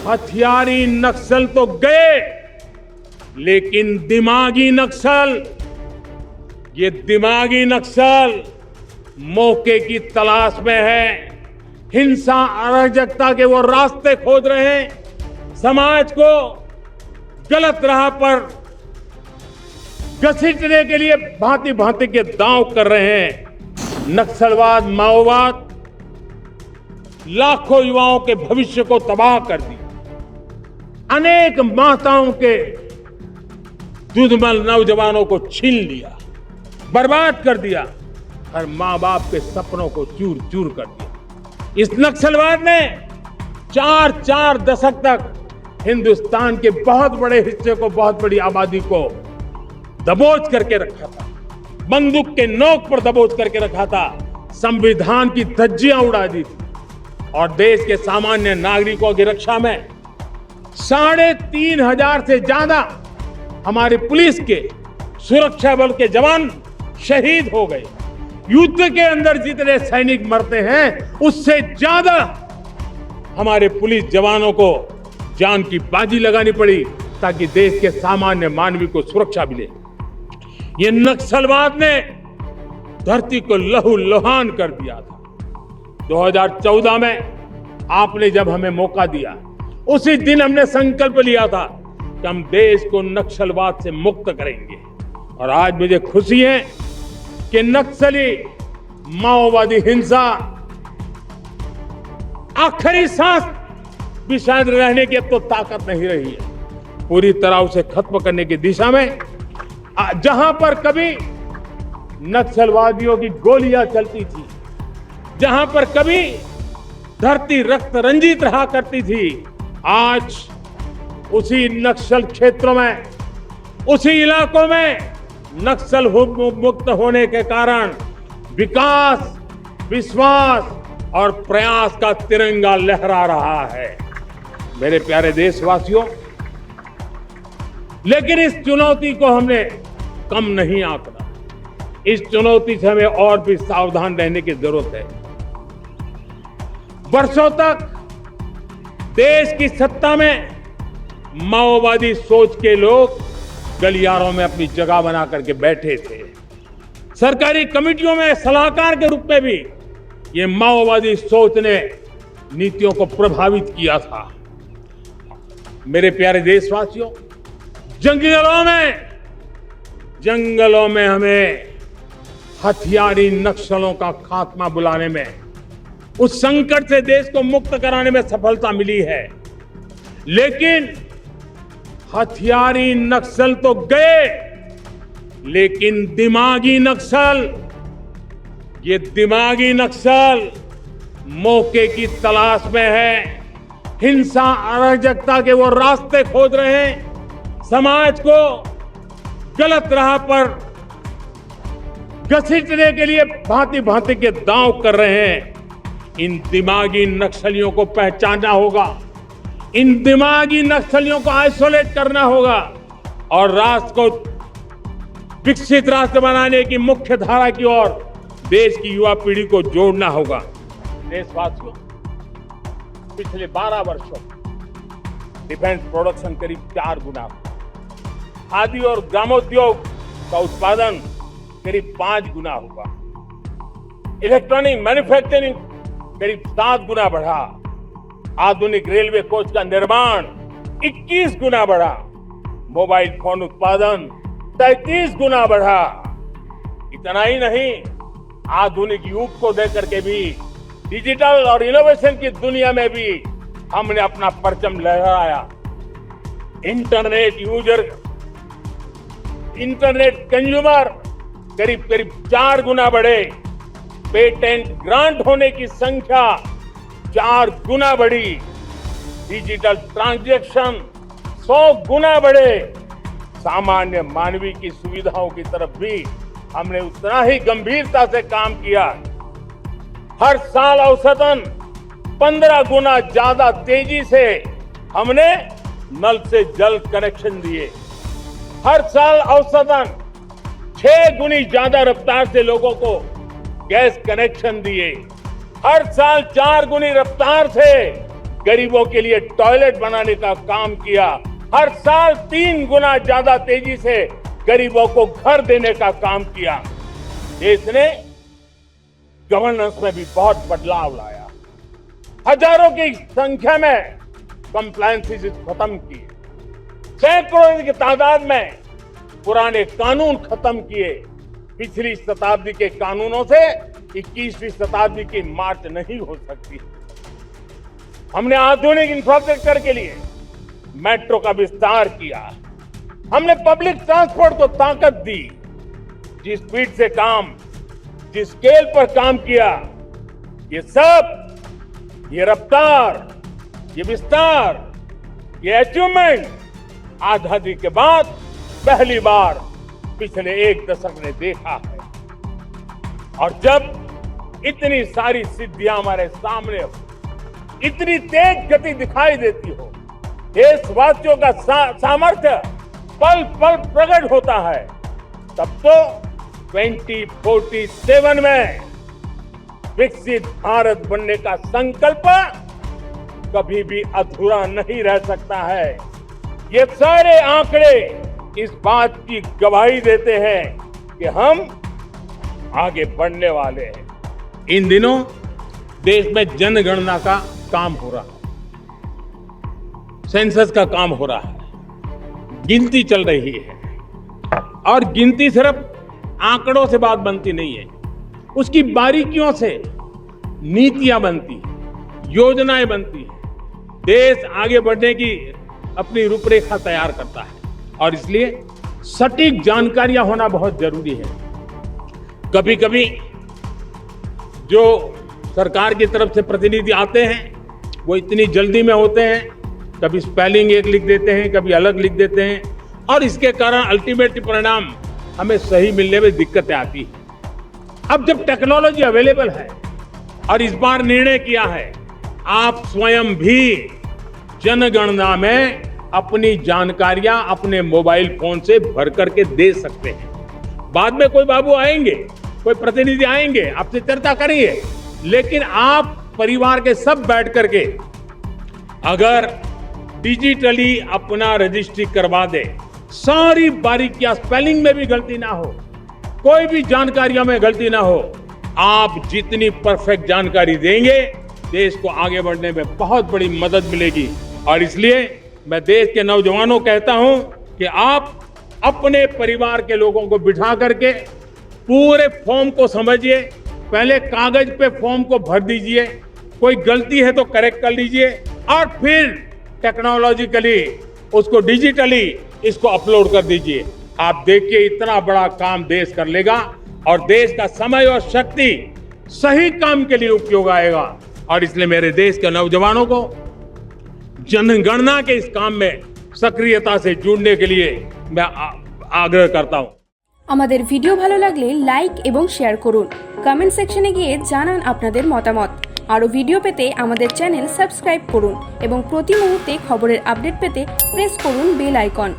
हथियारी नक्सल तो गए, लेकिन दिमागी नक्सल, ये दिमागी नक्सल मौके की तलाश में है। हिंसा अराजकता के वो रास्ते खोज रहे हैं। समाज को गलत राह पर घसीटने के लिए भांति भांति के दांव कर रहे हैं। नक्सलवाद, माओवाद लाखों युवाओं के भविष्य को तबाह कर दिया। अनेक माताओं के दुधमल नौजवानों को छीन लिया, बर्बाद कर दिया, हर मां बाप के सपनों को चूर चूर कर दिया। इस नक्सलवाद ने 4 दशक तक हिंदुस्तान के बहुत बड़े हिस्से को, बहुत बड़ी आबादी को दबोच करके रखा था, बंदूक के नोक पर दबोच करके रखा था, संविधान की धज्जियां उड़ा दी थी और देश के सामान्य नागरिकों की रक्षा में 3,500 से ज्यादा हमारे पुलिस के, सुरक्षा बल के जवान शहीद हो गए। युद्ध के अंदर जितने सैनिक मरते हैं, उससे ज्यादा हमारे पुलिस जवानों को जान की बाजी लगानी पड़ी ताकि देश के सामान्य मानवी को सुरक्षा मिले। ये नक्सलवाद ने धरती को लहूलुहान कर दिया था। 2014 में आपने जब हमें मौका दिया, उसी दिन हमने संकल्प लिया था कि हम देश को नक्सलवाद से मुक्त करेंगे। और आज मुझे खुशी है कि नक्सली माओवादी हिंसा आखिरी सांस भी शायद रहने की अब तो ताकत नहीं रही है। पूरी तरह उसे खत्म करने की दिशा में जहां पर कभी नक्सलवादियों की गोलियां चलती थी, जहां पर कभी धरती रक्त रंजित रहा करती थी, आज उसी नक्सल क्षेत्रों में, उसी इलाकों में नक्सल मुक्त होने के कारण विकास, विश्वास और प्रयास का तिरंगा लहरा रहा है। मेरे प्यारे देशवासियों, लेकिन इस चुनौती को हमने कम नहीं आंकना। इस चुनौती से हमें और भी सावधान रहने की जरूरत है। वर्षों तक देश की सत्ता में माओवादी सोच के लोग गलियारों में अपनी जगह बना करके बैठे थे। सरकारी कमेटियों में सलाहकार के रूप में भी ये माओवादी सोच ने नीतियों को प्रभावित किया था। मेरे प्यारे देशवासियों, जंगलों में हमें हथियारी नक्सलों का खात्मा बुलाने में, उस संकट से देश को मुक्त कराने में सफलता मिली है। लेकिन हथियारी नक्सल तो गए, लेकिन दिमागी नक्सल, ये दिमागी नक्सल मौके की तलाश में है। हिंसा अराजकता के वो रास्ते खोज रहे हैं। समाज को गलत राह पर घसीटने के लिए भांति भांति के दांव कर रहे हैं। इन दिमागी नक्सलियों को पहचानना होगा, इन दिमागी नक्सलियों को आइसोलेट करना होगा और राष्ट्र को विकसित राष्ट्र बनाने की मुख्य धारा की ओर देश की युवा पीढ़ी को जोड़ना होगा। देशवासियों, पिछले 12 वर्षों डिफेंस प्रोडक्शन करीब 4 गुना, खादी और ग्रामोद्योग का उत्पादन करीब 5 गुना हुआ, इलेक्ट्रॉनिक मैन्युफैक्चरिंग करीब 7 गुना बढ़ा, आधुनिक रेलवे कोच का निर्माण 21 गुना बढ़ा, मोबाइल फोन उत्पादन 33 गुना बढ़ा। इतना ही नहीं, आधुनिक युग को देकर के भी डिजिटल और इनोवेशन की दुनिया में भी हमने अपना परचम लहराया। इंटरनेट कंज्यूमर करीब 4 गुना बढ़े, पेटेंट ग्रांट होने की संख्या 4 गुना बढ़ी, डिजिटल ट्रांजैक्शन 100 गुना बढ़े। सामान्य मानवी की सुविधाओं की तरफ भी हमने उतना ही गंभीरता से काम किया। हर साल औसतन 15 गुना ज्यादा तेजी से हमने नल से जल कनेक्शन दिए। हर साल औसतन 6 गुनी ज्यादा रफ्तार से लोगों को गैस कनेक्शन दिए। हर साल 4 गुनी रफ्तार से गरीबों के लिए टॉयलेट बनाने का काम किया। हर साल 3 गुना ज्यादा तेजी से गरीबों को घर देने का काम किया। देश ने गवर्नेंस में भी बहुत बदलाव लाया। हजारों की संख्या में कंप्लायंसेस खत्म किए, सैकड़ों की तादाद में पुराने कानून खत्म किए। पिछली शताब्दी के कानूनों से 21वीं शताब्दी की मार्च नहीं हो सकती। हमने आधुनिक इंफ्रास्ट्रक्चर के लिए मेट्रो का विस्तार किया। हमने पब्लिक ट्रांसपोर्ट को ताकत दी। जिस स्पीड से काम, जिस स्केल पर काम किया, ये सब, ये रफ्तार, ये विस्तार, ये अचीवमेंट आजादी के बाद पहली बार पिछले 1 दशक ने देखा है। और जब इतनी सारी सिद्धियां हमारे सामने हो, इतनी तेज गति दिखाई देती हो, देशवासियों का सामर्थ्य पल पल प्रकट होता है, तब तो 2047 में विकसित भारत बनने का संकल्प कभी भी अधूरा नहीं रह सकता है। ये सारे आंकड़े इस बात की गवाही देते हैं कि हम आगे बढ़ने वाले हैं। इन दिनों देश में जनगणना का काम हो रहा है, सेंसस का काम हो रहा है, गिनती चल रही है। और गिनती सिर्फ आंकड़ों से बात बनती नहीं है, उसकी बारीकियों से नीतियां बनती हैं, योजनाएं बनती हैं। देश आगे बढ़ने की अपनी रूपरेखा तैयार करता है और इसलिए सटीक जानकारियां होना बहुत जरूरी है। कभी कभी जो सरकार की तरफ से प्रतिनिधि आते हैं वो इतनी जल्दी में होते हैं, कभी स्पेलिंग एक लिख देते हैं, कभी अलग लिख देते हैं और इसके कारण अल्टीमेट परिणाम हमें सही मिलने में दिक्कतें आती हैं। अब जब टेक्नोलॉजी अवेलेबल है और इस बार निर्णय किया है, आप स्वयं भी जनगणना में अपनी जानकारियां अपने मोबाइल फोन से भर करके दे सकते हैं। बाद में कोई बाबू आएंगे, कोई प्रतिनिधि आएंगे, आपसे चर्चा करेंगे, लेकिन आप परिवार के सब बैठ करके अगर डिजिटली अपना रजिस्ट्री करवा दे, सारी बारीकियां, स्पेलिंग में भी गलती ना हो, कोई भी जानकारियों में गलती ना हो, आप जितनी परफेक्ट जानकारी देंगे देश को आगे बढ़ने में बहुत बड़ी मदद मिलेगी। और इसलिए मैं देश के नौजवानों को कहता हूं कि आप अपने परिवार के लोगों को बिठा करके पूरे फॉर्म को समझिए, पहले कागज पे फॉर्म को भर दीजिए, कोई गलती है तो करेक्ट कर लीजिए और फिर टेक्नोलॉजिकली उसको डिजिटली इसको अपलोड कर दीजिए। आप देखिए इतना बड़ा काम देश कर लेगा और देश का समय और शक्ति सही काम के लिए उपयोग आएगा। और इसलिए मेरे देश के नौजवानों को जनगणना के इस काम में सक्रियता से जुड़ने के लिए मैं आग्रह करता हूं। আমাদের ভিডিও ভালো লাগলে লাইক এবং শেয়ার করুন, কমেন্ট সেকশনে গিয়ে জানান আপনাদের মতামত। আরো ভিডিও পেতে আমাদের চ্যানেল সাবস্ক্রাইব করুন এবং প্রতি মুহূর্তে খবরের আপডেট পেতে প্রেস করুন বেল আইকন।